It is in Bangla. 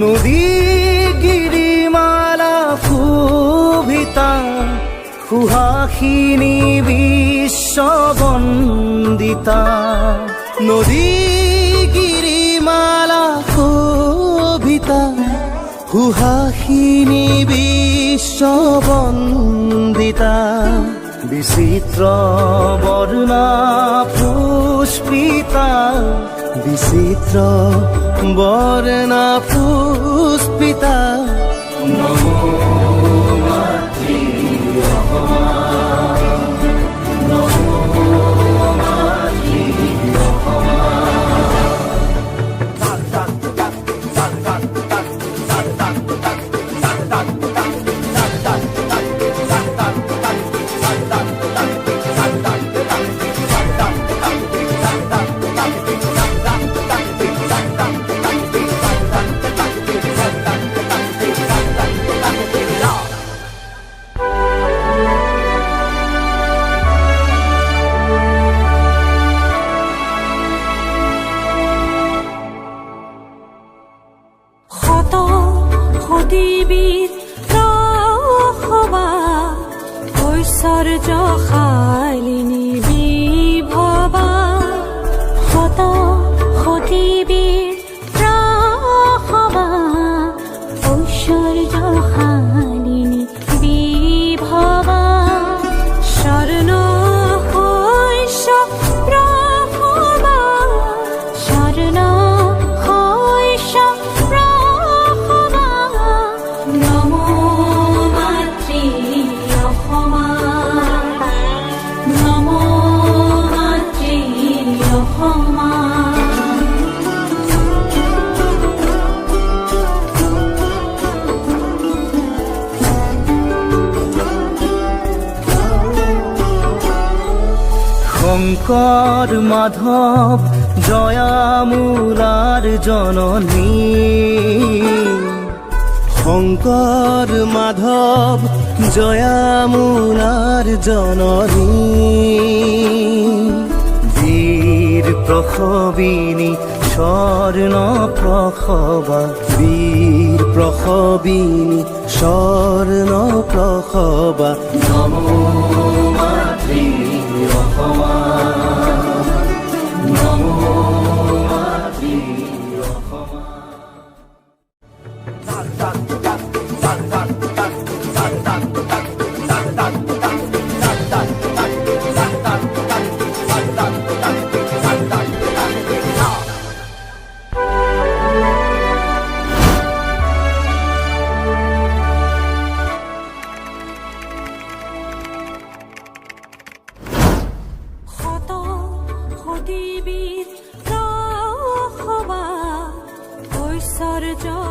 নদী গিরিমালা শুভিতা সুহাসিনী বিশ্ববন্দিতা নদী গিরিমালা শুভিতা সুহাসিনী বিশ্ববন্দিতা বিচিত্র বর্ণা পুষ্পিতা বিচিত্র বর্ণা পুষ্পিতা নমো মাতৃ অসমা নমো মাতৃ অসমা পৃথিবীর রহবা ঐশ্বর্য শালিনী বিভবা শত পৃথিবীর রহবা ঐশ্বর্য শালিনী বিভবা স্বর্ণ হৈশ প্রভবা স্বর্ণ হৈশ শঙ্কৰ মাধৱ জয়ামূলাৰ জননী শঙ্কৰ মাধৱ জয়ামূলাৰ জননী বীৰ প্ৰসবিনী স্বৰ্ণ প্ৰসবা বীৰ প্ৰসবিনী স্বৰ্ণ প্ৰসবা নমো মাতৃ অসমা নমো ঐশ্বর্য